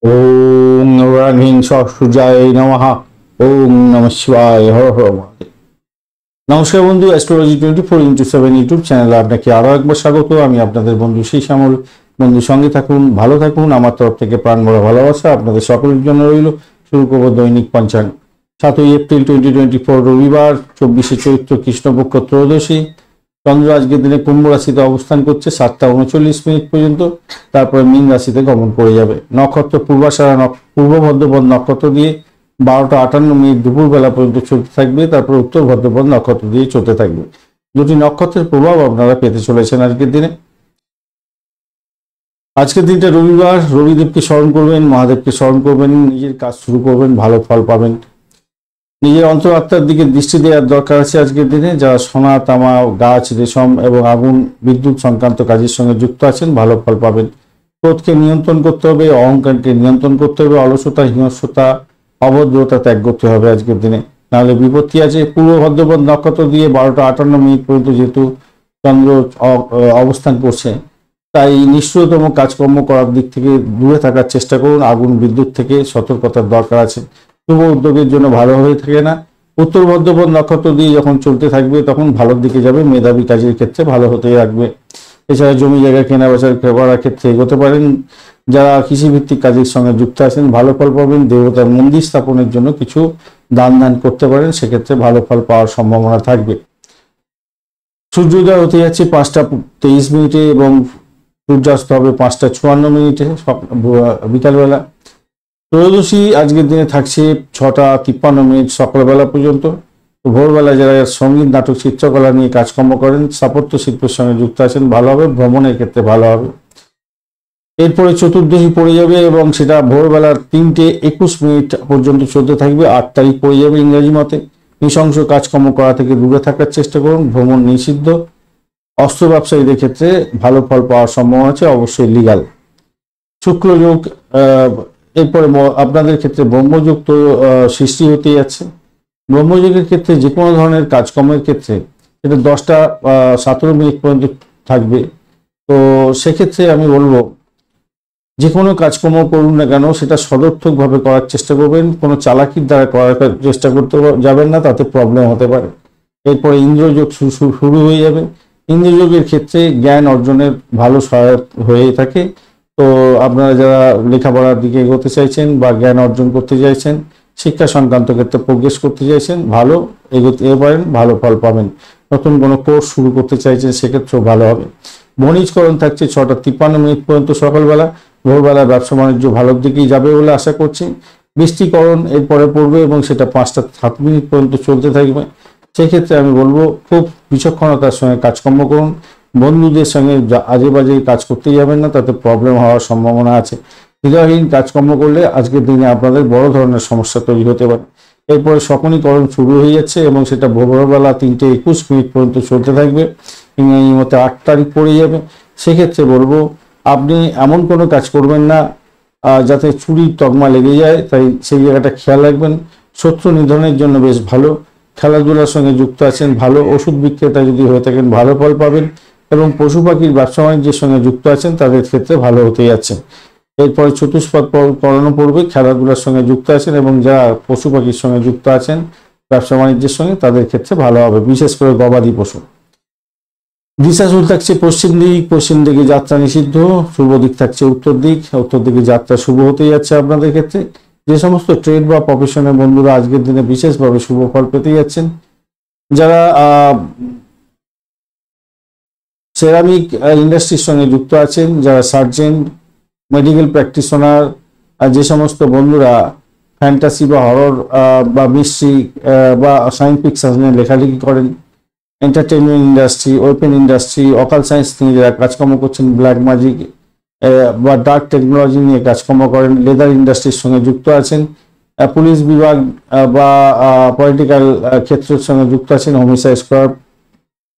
ওম নরহ্রিং সূর্যায় নমঃ। ওম নমঃ শিবায়। হর হর মহাদেব। নমস্কার বন্ধু, অ্যাস্ট্রোলজি 24x7 ইউটিউব চ্যানেলে আপনাকে আরও একবার স্বাগত। আমি আপনাদের বন্ধু শ্যামল। বন্ধু সঙ্গে থাকুন, ভালো থাকুন। আমার তরফ থেকে প্রাণ ভরা ভালোবাসা আপনাদের সকলের জন্য রইল। শুরু করব দৈনিক পঞ্চাঙ্গ। 7ই এপ্রিল 2024 রবিবার, 24শে চৈত্র কৃষ্ণপক্ষ ত্রয়োদশী। চন্দ্র আজকের দিনে কুম্ভ রাশিতে অবস্থান করছে 7টা 39 মিনিট পর্যন্ত, তারপরে মীন রাশিতে গমন করে যাবে। নক্ষত্র পূর্বাষাঢ়া পূর্ব ভদ্রপদ নক্ষত্র দিয়ে 12টা 58 মিনিট দুপুরবেলা পর্যন্ত চলতে থাকবে, তারপর উত্তর ভদ্রপদ নক্ষত্র দিয়ে চলতে থাকবে। দুটি নক্ষত্রের প্রভাব আপনারা পেতে চলেছেন আজকের দিনে। আজকের দিনটা রবিবার, রবিদেবকে স্মরণ করবেন, মহাদেবকে স্মরণ করবেন, নিজের কাজ শুরু করবেন, ভালো ফল পাবেন। নিজের অন্তরাত্মার দিকে দৃষ্টি দেওয়ার দরকার আছে আজকের দিনে। যারা সোনা, তামা, গাছ, রেশম এবং আগুন, বিদ্যুৎ সংক্রান্ত কাজের সঙ্গে যুক্ত আছেন, ভালো ফল পাবেন। ক্রোধকে নিয়ন্ত্রণ করতে হবে, অহংকারকে নিয়ন্ত্রণ করতে হবে, অলসতা, হিংস্রতা, অভদ্রতা ত্যাগ করতে হবে আজকের দিনে, নাহলে বিপত্তি আছে। পূর্ব ভদ্রপদ নক্ষত্র দিয়ে 12টা 58 মিনিট পর্যন্ত যেহেতু চন্দ্র অবস্থান করছে, তাই নিষ্ঠুরতম কাজকর্ম করার দিক থেকে দূরে থাকার চেষ্টা করুন। আগুন, বিদ্যুৎ থেকে সতর্কতার দরকার আছে। শুভ উদ্যোগের জন্য ভালো হয়ে থাকে না। উত্তর ভদ্রপদ নক্ষত্র দিয়ে যখন চলতে থাকবে তখন ভালোর দিকে যাবে, মেধাবী কাজের ক্ষেত্রে ভালো হতে রাখবে। এছাড়া জমি জায়গা কেনা বেচার করার ক্ষেত্রে এগোতে পারেন। যারা কৃষিভিত্তিক কাজের সঙ্গে যুক্ত আছেন, ভালো ফল পাবেন। দেবতার মন্দির স্থাপনের জন্য কিছু দান করতে পারেন, সেক্ষেত্রে ভালো ফল পাওয়ার সম্ভাবনা থাকবে। সূর্যোদয় হতে যাচ্ছে 5টা 23 মিনিটে এবং সূর্যাস্ত হবে 5টা 54 মিনিটে বিকালবেলা। ত্রয়োদশী আজকের দিনে থাকছে 6টা 53 মিনিট সকালবেলা পর্যন্ত। ভোরবেলা যারা সঙ্গীত, নাটক, চিত্রকলা নিয়ে কাজকর্ম করেন, স্থাপত্য শিল্পের সঙ্গে যুক্ত আছেন, ভালো হবে। ভ্রমণের ক্ষেত্রে ভালো হবে। এরপরে চতুর্দশী পড়ে যাবে এবং সেটা ভোরবেলার 3টে 21 মিনিট পর্যন্ত চলতে থাকবে। 8 তারিখ পড়ে যাবে ইংরেজি মতে। নৃশংস কাজকর্ম করা থেকে দূরে থাকার চেষ্টা করুন। ভ্রমণ নিষিদ্ধ। অস্ত্র ব্যবসায়ীদের ক্ষেত্রে ভালো ফল পাওয়ার সম্ভাবনা আছে, অবশ্যই লিগাল। শুক্রযোগ, এরপরে আপনাদের ক্ষেত্রে ব্রহ্মযোগ তো সৃষ্টি হতে যাচ্ছে। ব্রহ্মযোগের ক্ষেত্রে যে কোনো ধরনের কাজকর্মের ক্ষেত্রে এটা 10টা 17 মিনিট পর্যন্ত থাকবে। তো সেক্ষেত্রে আমি বলবো যে কোনো কাজকর্ম করুন না কেন সেটা সদর্থকভাবে করার চেষ্টা করবেন। কোনো চালাকির দ্বারা করার চেষ্টা করতে যাবেন না, তাতে প্রবলেম হতে পারে। এরপরে ইন্দ্রযোগ শুরু হয়ে যাবে। ইন্দ্রযোগের ক্ষেত্রে জ্ঞান অর্জনের ভালো সহায়ক হয়ে থাকে। তো আপনারা যারা লেখাপড়ার দিকে এগোতে চাইছেন বা জ্ঞান অর্জন করতে চাইছেন, শিক্ষা সংক্রান্ত ক্ষেত্রে প্রোগ্রেস করতে চাইছেন, ভালো এগোতে পারেন, ভালো ফল পাবেন। নতুন কোনো কোর্স শুরু করতে চাইছেন, সেক্ষেত্রেও ভালো হবে। বণিজকরণ থাকছে 6টা 53 মিনিট পর্যন্ত সকালবেলা। ভোরবেলা ব্যবসা বাণিজ্য ভালোর দিকেই যাবে বলে আশা করছি। বৃষ্টিকরণ এরপরে পড়বে এবং সেটা 5টা 7 মিনিট পর্যন্ত চলতে থাকবে। সেক্ষেত্রে আমি বলবো খুব বিচক্ষণতার সঙ্গে কাজকর্ম করুন। বন্ধুদের সঙ্গে আজে বাজে কাজ করতে যাবেন না, তাতে প্রবলেম হওয়ার সম্ভাবনা আছে। হৃদয়হীন কাজকর্ম করলে আজকের দিনে আপনাদের বড় ধরনের সমস্যা তৈরি হতে পারে। এরপরে শকুনিকরণ শুরু হয়ে যাচ্ছে এবং সেটা ভোরবেলা 3টে 21 মিনিট পর্যন্ত চলতে থাকবে। ইংরেজি মতে 8 তারিখ পড়ে যাবে। সেক্ষেত্রে বলবো আপনি এমন কোনো কাজ করবেন না যাতে চুরির তকমা লেগে যায়, তাই সেই জায়গাটা খেয়াল রাখবেন। শত্রু নিধনের জন্য বেশ ভালো। খেলাধুলার সঙ্গে যুক্ত আছেন, ভালো। ওষুধ বিক্রেতা যদি হয়ে থাকেন, ভালো ফল পাবেন। এবং পশু পাখির ব্যবসা বাণিজ্যের সঙ্গে যুক্ত আছেন, তাদের ক্ষেত্রে ভালো হতে যাচ্ছে। এরপরে চতুষ্পদ করানো পড়বে। খেলাধুলার সঙ্গে যুক্ত আছেন এবং যারা পশু পাখির সঙ্গে যুক্ত আছেন ব্যবসা বাণিজ্যের সঙ্গে, তাদের ক্ষেত্রে ভালো হবে, বিশেষ করে গবাদি পশু। দিশাশুল থাকছে পশ্চিম দিক, পশ্চিম দিকে যাত্রা নিষিদ্ধ। শুভ দিক থাকছে উত্তর দিক, উত্তর দিকে যাত্রা শুভ হতে যাচ্ছে আপনাদের ক্ষেত্রে। যে সমস্ত ট্রেড বা প্রফেশনের বন্ধুরা আজকের দিনে বিশেষভাবে শুভ ফল পেতে যাচ্ছেন। যারা সেরামিক ইন্ডাস্ট্রির সঙ্গে যুক্ত আছেন, যারা সার্জেন, মেডিকেল প্র্যাকটিশনার, যে সমস্ত বন্ধুরা ফ্যান্টাসি বা হরর বা মিস্ট্রি বা সায়েন্স ফিকশনে লেখালেখি করেন, এন্টারটেনমেন্ট ইন্ডাস্ট্রি, ওপেন ইন্ডাস্ট্রি, অকাল সায়েন্স নিয়ে যারা কাজকর্ম করছেন, ব্ল্যাক ম্যাজিক বা ডার্ক টেকনোলজি নিয়ে কাজকর্ম করেন, লেদার ইন্ডাস্ট্রির সঙ্গে যুক্ত আছেন, পুলিশ বিভাগ বা পলিটিক্যাল ক্ষেত্রের সঙ্গে যুক্ত আছেন, হোমিসাইড স্কোয়াড,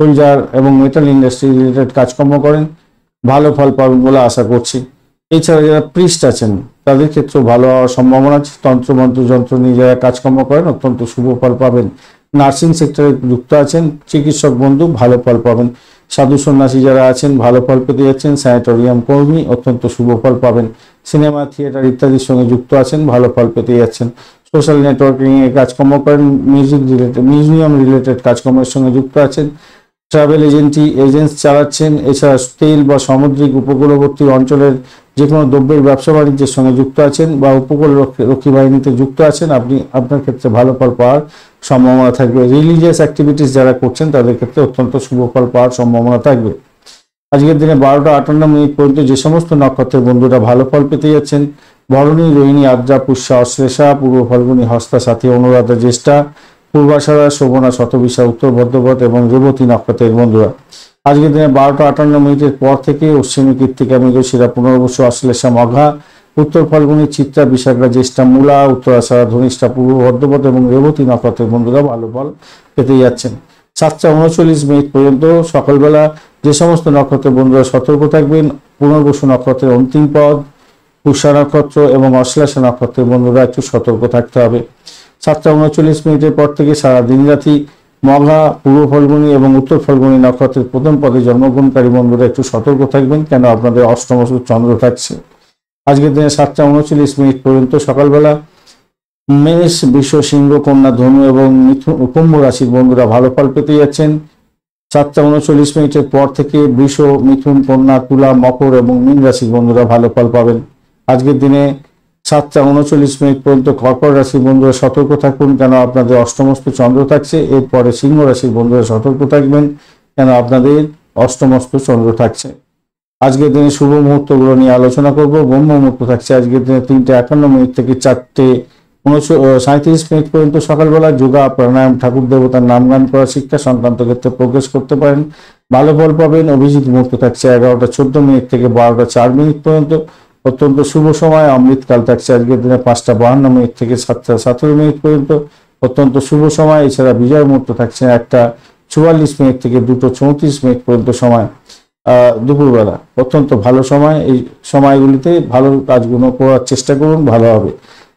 সোলজার এবং মেটাল ইন্ডাস্ট্রি রিলেটেড কাজকর্ম করেন, ভালো ফল পাবেন বলে আশা করছি। এছাড়া যারা প্রিস্ট আছেন তাদের ক্ষেত্রেও ভালো হওয়ার সম্ভাবনা আছে। তন্ত্রমন্ত্র যন্ত্র নিয়ে যারা কাজকর্ম করেন অত্যন্ত শুভ ফল পাবেন। নার্সিং সেক্টরে যুক্ত আছেন চিকিৎসক বন্ধু, ভালো ফল পাবেন। সাধু সন্ন্যাসী যারা আছেন ভালো ফল পেতে যাচ্ছেন। স্যানিটোরিয়াম কর্মী অত্যন্ত শুভ ফল পাবেন। সিনেমা, থিয়েটার ইত্যাদির সঙ্গে যুক্ত আছেন, ভালো ফল পেতে যাচ্ছেন। সোশ্যাল নেটওয়ার্কিং এ কাজকর্ম করেন, মিউজিয়াম রিলেটেড কাজকর্মের সঙ্গে যুক্ত আছেন। ট্রাভেল এজেন্স চালাচ্ছেন। এছাড়া তেল বা সামুদ্রিক উপকূলবর্তী অঞ্চলের যে কোনো দ্রব্যের ব্যবসা বাণিজ্যের সঙ্গে যুক্ত আছেন বা উপকূলরক্ষী বাহিনীতে যুক্ত আছেন, আপনার ক্ষেত্রে ভালো ফল পাওয়ার সম্ভাবনা থাকবে। রিলিজিয়াস অ্যাক্টিভিটিস যারা করছেন তাদের ক্ষেত্রে অত্যন্ত শুভ ফল পাওয়ার সম্ভাবনা থাকবে। আজকের দিনে 12টা 58 পর্যন্ত যে সমস্ত নক্ষত্রের বন্ধুরা ভালো ফল পেতে যাচ্ছেন, ভরণী, রোহিণী, আদ্রা, পুষ্যা, অশ্লেষা, পূর্ব ফাল্গুনী, হস্তা, সাথী, অনুরাধা, জ্যেষ্ঠা, পূর্বাষাঢ়া, শোভনা, শতবিশা, উত্তর ভদ্রপদ এবং রেবতী নক্ষত্রের বন্ধুরা আজকের দিনে 12টা 58 পর থেকে অশ্বিনী, কৃত্তিকা, মৃগশিরা, পুনর্বসু, অশ্লেষা, মঘা, উত্তর ফাল্গুনী, চিত্রা, বিশাখা, জ্যেষ্ঠা, মূলা, উত্তরাষাঢ়া, ধনিষ্ঠা, পূর্ব ভদ্রপদ এবং রেবতী নক্ষত্রের বন্ধুরা ভালো ফল পেতে যাচ্ছেন। 7টা 39 পর্যন্ত সকালবেলা যে সমস্ত নক্ষত্রের বন্ধুরা সতর্ক থাকবেন, পুনর্বসু নক্ষত্রের অন্তিম পদ, পুষ্যা নক্ষত্র এবং অশ্লেষা নক্ষত্রের বন্ধুরা একটু সতর্ক থাকতে হবে। 7টা 39 পর থেকে সারা দিন রাতি মঘা, পূর্ব ফাল্গুনী এবং উত্তর ফাল্গুনী নক্ষত্রের প্রথম পদে জন্মগ্রহণকারী বন্ধুরা একটু সতর্ক থাকবেন, কেন আপনাদের অষ্টম চন্দ্র থাকছে। আজকের দিনে 7টা 39 পর্যন্ত সকালবেলা মেষ, বৃষ, সিংহ, কন্যা, ধনু এবং কুম্ভ রাশির বন্ধুরা ভালো ফল পেতে যাচ্ছেন। 7টা 39 পর থেকে বৃষ, মিথুন, কন্যা, তুলা, মকর এবং মীন রাশির বন্ধুরা ভালো ফল পাবেন। আজকের দিনে 7টা 39 পর্যন্ত কর্কট রাশির বন্ধুরা সতর্ক থাকুন, কেন আপনাদের অষ্টমস্ত চন্দ্র থাকছে। এরপরে সিংহ রাশির বন্ধুরা সতর্ক থাকবেন, কেন আপনাদের অষ্টমস্ত চন্দ্র থাকছে। আজকের দিনে শুভ মুহূর্তগুলো নিয়ে আলোচনা করব। ব্রহ্ম মুহূর্ত থাকছে আজকের দিনে 3টা 51 থেকে 4টা 37 পর্যন্ত সকালবেলা। যোগা, প্রাণায়াম, ঠাকুর দেবতার নাম গান করা, শিক্ষা সংক্রান্ত ক্ষেত্রে প্রোগ্রেস করতে পারেন, ভালো ফল পাবেন। অভিজিৎ মুহূর্ত থাকছে 11টা 14 থেকে 12টা 4 পর্যন্ত, অত্যন্ত শুভ সময়। অমৃতকাল থাকছে আজকের দিনে 5টা 52 থেকে 7টা 17 পর্যন্ত, অত্যন্ত শুভ সময়। এছাড়া বিজয় মুহূর্ত থাকছে 1টা 44 থেকে 2টা 34 পর্যন্ত সময় দুপুরবেলা, অত্যন্ত ভালো সময়। এই সময়গুলিতে ভালো কাজগুলো করার চেষ্টা করুন, ভালো হবে।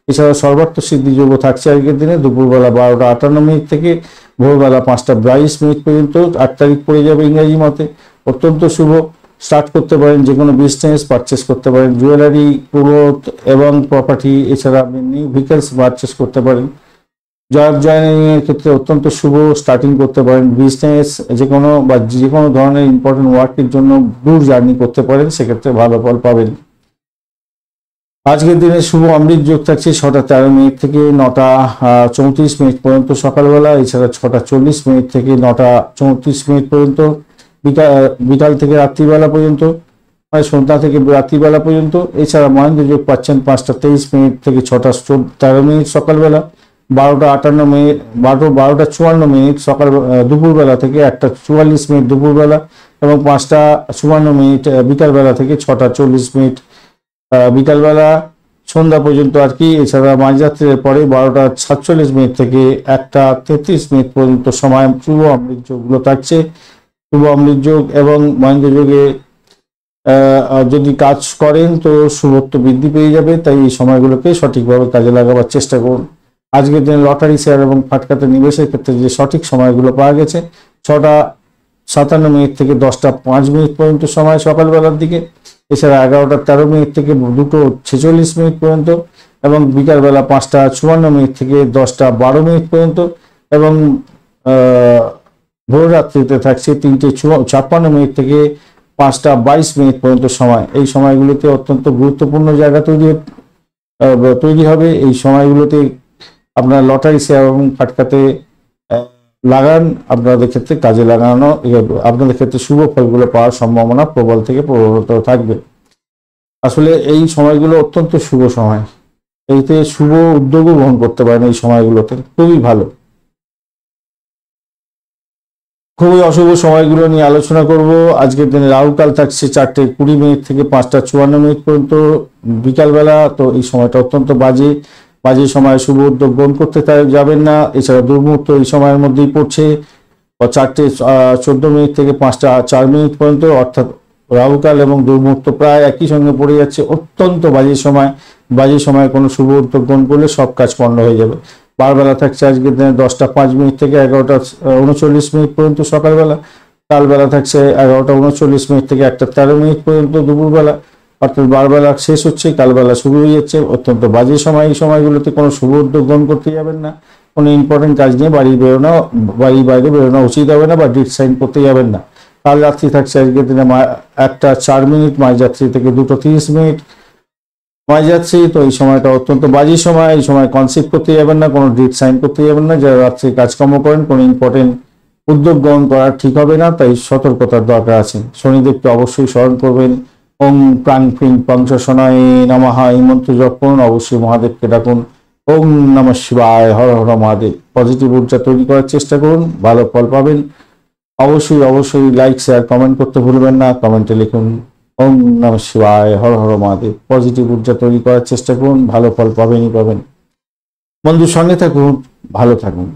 এছাড়া সর্বার্থ সিদ্ধি যোগ থাকছে আজকের দিনে দুপুরবেলা 12টা 58 থেকে ভোরবেলা 5টা 22 পর্যন্ত। 8 তারিখ পড়ে যাবে ইংরেজি মতে, অত্যন্ত শুভ। স্টার্ট করতে পারেন, যে কোনো বিজনেস পারচেস করতে পারেন, জুয়েলারি, ক্লোথ এবং প্রপার্টি। এছাড়া আপনি নিউ ভেহিকলস পারচেস করতে পারেন। জব জয়েনিং এর ক্ষেত্রে অত্যন্ত শুভ, স্টার্টিং করতে পারেন। বিজনেস যে কোনো ধরনের ইম্পর্টেন্ট ওয়ার্কের জন্য দূর জার্নি করতে পারেন, সেক্ষেত্রে ভালো ফল পাবেন। আজকের দিনে শুভ অমৃত যোগ থাকছে 6টা 13 থেকে 9টা 34 পর্যন্ত সকালবেলা। এছাড়া 6টা 40 থেকে 9টা 34 পর্যন্ত বিকাল থেকে রাত্রিবেলা পর্যন্ত, মানে সন্ধ্যা থেকে রাত্রিবেলা পর্যন্ত। এছাড়া মহেন্দ্র যোগ পাচ্ছেন 5টা 23 থেকে 6টা 13 সকালবেলা। 12টা 58 12টা 54 সকাল দুপুরবেলা থেকে 1টা 44 দুপুরবেলা এবং 5টা 54 বিকালবেলা থেকে 6টা 40 বিকালবেলা সন্ধ্যা পর্যন্ত আর কি। এছাড়া মাঝরাত্রের পরে 12টা 47 থেকে 1টা 33 পর্যন্ত সময় শুভ অমৃত যোগগুলো থাকছে। শুভ অমৃত যোগ এবং মহেন্দ্র যোগে যদি কাজ করেন তো শুভত্ব বৃদ্ধি পেয়ে যাবে, তাই এই সময়গুলোকে সঠিকভাবে কাজে লাগাবার চেষ্টা করুন। আজকের দিনে লটারি, শেয়ার এবং ফাটকাতে নিবেশের ক্ষেত্রে যে সঠিক সময়গুলো পাওয়া গেছে, 6টা 57 থেকে 10টা 5 পর্যন্ত সময় সকালবেলার দিকে। এছাড়া 11টা 13 থেকে 2টো 46 পর্যন্ত এবং বিকালবেলা 5টা 54 থেকে 10টা 12 পর্যন্ত এবং ভোর রাত্রিতে থাকছে 3টে 56 থেকে 5টা 22 পর্যন্ত সময়। এই সময়গুলোতে অত্যন্ত গুরুত্বপূর্ণ জায়গা তৈরি হবে। এই সময়গুলোতে আপনার লটারি, শেয়ার এবং ফাটকাতে লাগান, আপনাদের ক্ষেত্রে কাজে লাগানো, আপনাদের ক্ষেত্রে শুভ ফলগুলো পাওয়ার সম্ভাবনা প্রবল থেকে প্রবলতর থাকবে। আসলে এই সময়গুলো অত্যন্ত শুভ সময়, এইতে শুভ উদ্যোগও গ্রহণ করতে পারেন। এই সময়গুলোতে খুবই ভালো। খুবই অশুভ সময়গুলো নিয়ে আলোচনা করব। আজকের দিনে রাহুকাল থাকছে 4টা 20 থেকে 5টা 54 পর্যন্ত বিকালবেলা। তো এই সময়টা অত্যন্ত বাজে সময়, শুভ উদ্যোগ গ্রহণ করতে যাবেন না। এছাড়া দুর্মুহূর্ত এই সময়ের মধ্যেই পড়ছে 4টা 14 থেকে 5টা 4 পর্যন্ত, অর্থাৎ রাহুকাল এবং দুর্মুহূর্ত প্রায় একই সঙ্গে পড়ে যাচ্ছে। অত্যন্ত বাজে সময় কোনো শুভ উদ্যোগ গ্রহণ করলে সব কাজ পণ্ড হয়ে যাবে। বারবেলা থাকছে আজকের দিনে 10টা 5 থেকে 11টা 39 পর্যন্ত সকালবেলা। কালবেলা থাকছে 11:39 থেকে 1:13 পর্যন্ত দুপুরবেলা, অর্থাৎ বারবেলা শেষ হচ্ছে, কালবেলা শুরু হয়ে যাচ্ছে। অত্যন্ত বাজে সময়। এই সময়গুলোতে কোনো শুভ উদ্যোগ গ্রহণ করতে যাবেন না, কোনো ইম্পর্টেন্ট কাজ নিয়ে বাড়ির বাইরে বেরোনো উচিত হবে না, বা ডিট সাইন করতে যাবেন না। কাল রাত্রি থাকছে আজকের দিনে 1:04, মাঝরাত্রি থেকে 2:30 মাঝরাত্রি। তো এই সময়টা অত্যন্ত বাজে সময়। এই সময় কনসেপ্ট করতে যাবেন না, কোনো ডিট সাইন করতে যাবেন না। যারা রাত্রে কাজকর্ম করেন, কোনো ইম্পর্টেন্ট উদ্যোগ গ্রহণ করা ঠিক হবে না, তাই সতর্কতার দরকার আছে। শনিদেবকে অবশ্যই স্মরণ করবেন। ওং প্রাং ফ্রিং পঞ্চশনায় নমঃ, এই মন্ত্র জপ করুন। অবশ্যই মহাদেবকে ডাকুন। ওং নমঃ শিবায়, হর হর মহাদেব। পজিটিভ ঊর্জা তৈরি করার চেষ্টা করুন, ভালো ফল পাবেন। অবশ্যই লাইক, শেয়ার, কমেন্ট করতে ভুলবেন না। কমেন্টে লিখুন ওং নমঃ শিবায়, হর হর মহাদেব। পজিটিভ ঊর্জা তৈরি করার চেষ্টা করুন, ভালো ফল পাবেনই পাবেন। বন্ধুর সঙ্গে থাকুন, ভালো থাকুন।